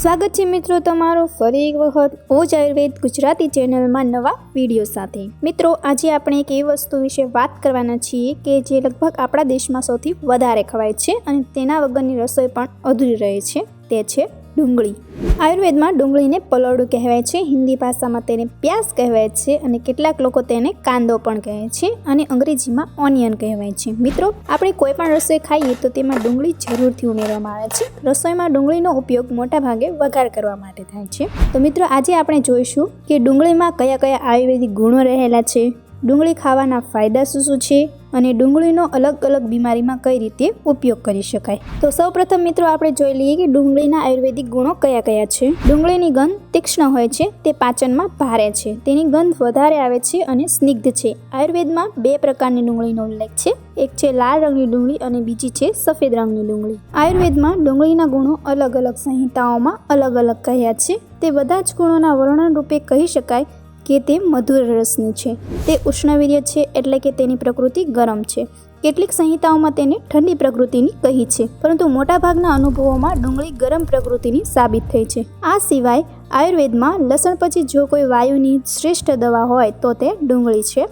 સ્વાગત છે મિત્રો તમારો ફરી એક વખત ઓજ આયુર્વેદ ગુજરાતી ચેનલમાં નવા વિડીયો સાથે। મિત્રો આજે આપણે એક એવી વસ્તુ વિશે વાત કરવાના છીએ કે જે લગભગ આપણા દેશમાં સૌથી વધારે ખવાય છે અને તેના વગરની રસોઈ પણ અધૂરી રહે છે, તે છે ડુંગળી। આયુર્વેદમાં ડુંગળીને પલોડું કહેવાય છે, હિન્દી ભાષામાં તેને પ્યાસ કહેવાય છે અને કેટલાક લોકો તેને કાંદો પણ કહે છે અને અંગ્રેજીમાં ઓનિયન કહેવાય છે। મિત્રો આપણે કોઈ પણ રસોઈ ખાઈએ તો તેમાં ડુંગળી જરૂરથી ઉમેરવામાં આવે છે। રસોઈમાં ડુંગળીનો ઉપયોગ મોટા ભાગે વઘાર કરવા માટે થાય છે। તો મિત્રો આજે આપણે જોઈશું કે ડુંગળીમાં કયા કયા આયુર્વેદિક ગુણો રહેલા છે, ડુંગળી ખાવાના ફાયદા શું છે અને ડુંગળીનો અલગ અલગ બીમારીમાં કઈ રીતે ઉપયોગ કરી શકાય। તો સૌપ્રથમ મિત્રો આપણે જોઈ લઈએ કે ડુંગળીના આયુર્વેદિક ગુણો કયા કયા છે। ડુંગળીની ગંધ તીક્ષ્ણ હોય છે, તે પાચનમાં ભારે છે, તેની ગંધ વધારે આવે છે અને સ્નિગ્ધ છે। આયુર્વેદમાં બે પ્રકારની ડુંગળીનો ઉલ્લેખ છે, એક છે લાલ રંગની ડુંગળી અને બીજી છે સફેદ રંગની ડુંગળી। આયુર્વેદમાં ડુંગળીના ગુણો અલગ અલગ સંહિતાઓમાં અલગ અલગ કહ્યા છે। તે બધા જ ગુણોના વર્ણન રૂપે કહી શકાય કે તે મધુર રસની છે, તે ઉષ્ણવીર્ય છે એટલે કે તેની પ્રકૃતિ ગરમ છે। કેટલીક સંહિતાઓમાં તેને ઠંડી પ્રકૃતિની કહી છે, પરંતુ મોટાભાગના અનુભવોમાં ડુંગળી ગરમ પ્રકૃતિની સાબિત થઈ છે। આ સિવાય આયુર્વેદમાં લસણ પછી જો કોઈ વાયુની શ્રેષ્ઠ દવા હોય તો તે ડુંગળી છે।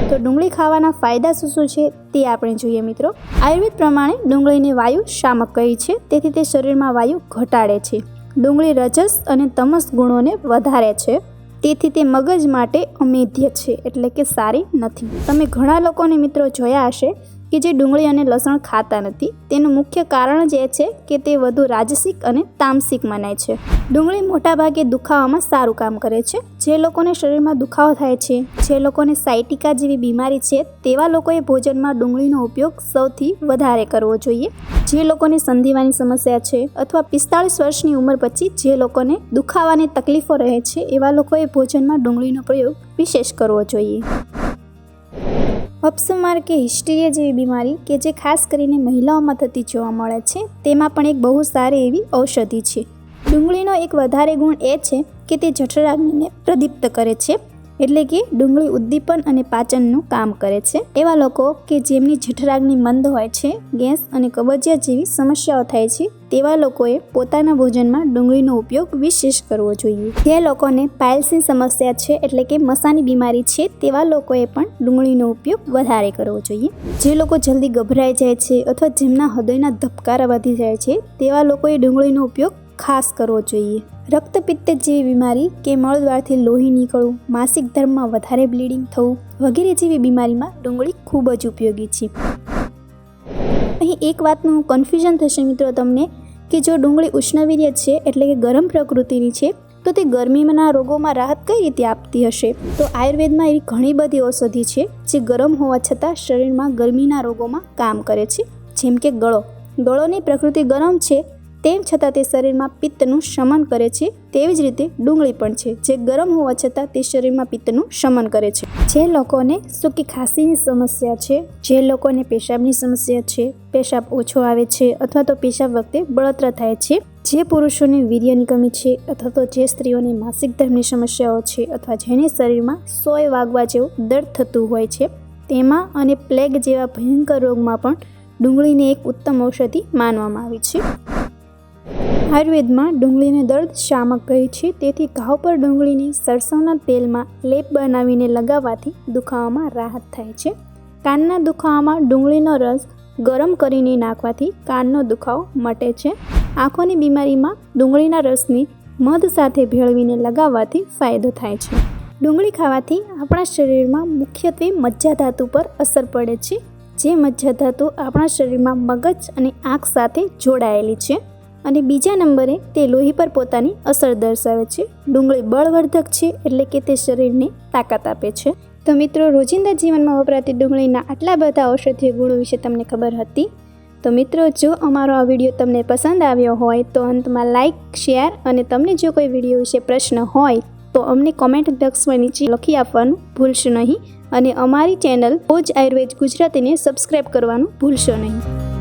તો ડુંગળી ખાવાના ફાયદા શું છે તે આપણે જોઈએ મિત્રો। આયુર્વેદ પ્રમાણે ડુંગળીને વાયુ શામક કહી છે, તેથી તે શરીરમાં વાયુ ઘટાડે છે। ડુંગળી રજસ અને તમસ ગુણોને વધારે છે, તેથી તે મગજ માટે અમેધ્ય છે એટલે કે સારી નથી। તમે ઘણા લોકોને મિત્રો જોયા હશે કે જે ડુંગળી અને લસણ ખાતા નથી, તેનું મુખ્ય કારણ જ એ છે કે તે વધુ રાજસિક અને તામસિક મનાય છે। ડુંગળી મોટાભાગે દુખાવામાં સારું કામ કરે છે। જે લોકોને શરીરમાં દુખાવો થાય છે, જે લોકોને સાયટિકા જેવી બીમારી છે, તેવા લોકોએ ભોજનમાં ડુંગળીનો ઉપયોગ સૌથી વધારે કરવો જોઈએ। જે લોકોને સંધિવાની સમસ્યા છે અથવા 45 વર્ષની ઉંમર પછી જે લોકોને દુખાવાની તકલીફો રહે છે, એવા લોકોએ ભોજનમાં ડુંગળીનો પ્રયોગ વિશેષ કરવો જોઈએ। અપસ્માર કે હિસ્ટીરિયા જેવી બીમારી કે જે ખાસ કરીને મહિલાઓમાં થતી જોવા મળે છે, તેમાં પણ એક બહુ સારી એવી ઔષધિ છે। ડુંગળીનો એક વધારે ગુણ એ છે કે તે જઠરાગ્નિને પ્રદીપ્ત કરે છે, એટલે કે ડુંગળી ઉદ્દીપન અને પાચનનું કામ કરે છે। એવા લોકો કે જેમની જઠરાગ્નિ મંદ હોય છે, ગેસ અને કબજિયાત જેવી સમસ્યાઓ થાય છે, તેવા લોકોએ પોતાના ભોજનમાં ડુંગળીનો ઉપયોગ વિશેષ કરવો જોઈએ। જે લોકોને પાઇલ્સની સમસ્યા છે એટલે કે મસાની બીમારી છે, તેવા લોકોએ પણ ડુંગળીનો ઉપયોગ વધારે કરવો જોઈએ। જે લોકો જલ્દી ગભરાઈ જાય છે અથવા જેમના હૃદયના ધબકારા વધી જાય છે, તેવા લોકોએ ડુંગળીનો ઉપયોગ ખાસ કરવો જોઈએ। રક્તપિત્ત જેવી બીમારી કે મળદ્વારથી લોહી નીકળવું, માસિક ધર્મમાં વધારે બ્લીડિંગ થવું વગેરે જેવી બીમારીમાં ડુંગળી ખૂબ જ ઉપયોગી છે। અહીં એક વાતનું કન્ફ્યુઝન થશે મિત્રો તમને કે જો ડુંગળી ઉષ્ણવીર્ય છે એટલે કે ગરમ પ્રકૃતિની છે, તો તે ગરમીના રોગોમાં રાહત કઈ રીતે આપતી હશે? તો આયુર્વેદમાં એવી ઘણી બધી ઔષધિ છે જે ગરમ હોવા છતાં શરીરમાં ગરમીના રોગોમાં કામ કરે છે, જેમ કે ગળોની પ્રકૃતિ ગરમ છે, તેમ છતાં તે શરીરમાં પિત્તનું શમન કરે છે। તેવી જ રીતે ડુંગળી પણ છે, જે ગરમ હોવા છતાં તે શરીરમાં પિત્તનું શમન કરે છે। જે લોકોને સૂકી ખાંસીની સમસ્યા છે, જે લોકોને પેશાબની સમસ્યા છે, પેશાબ ઓછો આવે છે અથવા તો પેશાબ વખતે બળતરા થાય છે, જે પુરુષોને વીર્યની કમી છે અથવા તો જે સ્ત્રીઓને માસિક ધર્મની સમસ્યાઓ છે અથવા જેને શરીરમાં સોય વાગવા જેવું દર્દ થતું હોય છે, તેમાં અને પ્લેગ જેવા ભયંકર રોગમાં પણ ડુંગળીને એક ઉત્તમ ઔષધિ માનવામાં આવી છે। આયુર્વેદમાં ડુંગળીને દર્દ શામક કહે છે, તેથી ઘાવ પર ડુંગળીની સરસવના તેલમાં લેપ બનાવીને લગાવવાથી દુખાવામાં રાહત થાય છે। કાનના દુખાવામાં ડુંગળીનો રસ ગરમ કરીને નાખવાથી કાનનો દુખાવો મટે છે। આંખોની બીમારીમાં ડુંગળીના રસને મધ સાથે ભેળવીને લગાવવાથી ફાયદો થાય છે। ડુંગળી ખાવાથી આપણા શરીરમાં મુખ્યત્વે મજ્જાધાતુ પર અસર પડે છે, જે મજ્જાધાતુ આપણા શરીરમાં મગજ અને આંખ સાથે જોડાયેલી છે અને બીજા નંબરે તે લોહી પર પોતાની અસર દર્શાવે છે। ડુંગળી બળવર્ધક છે એટલે કે તે શરીરને તાકાત આપે છે। તો મિત્રો રોજિંદા જીવનમાં વપરાતી ડુંગળીના આટલા બધા ઔષધીય ગુણો વિશે તમને ખબર હતી? તો મિત્રો જો અમારો આ વિડીયો તમને પસંદ આવ્યો હોય તો અંતમાં લાઇક, શેર અને તમને જો કોઈ વિડીયો વિશે પ્રશ્ન હોય તો અમને કોમેન્ટ બોક્સમાં નીચે લખી આપવાનું ભૂલશો નહીં અને અમારી ચેનલ ઓજ આયુર્વેદ ગુજરાતીને સબસ્ક્રાઈબ કરવાનું ભૂલશો નહીં।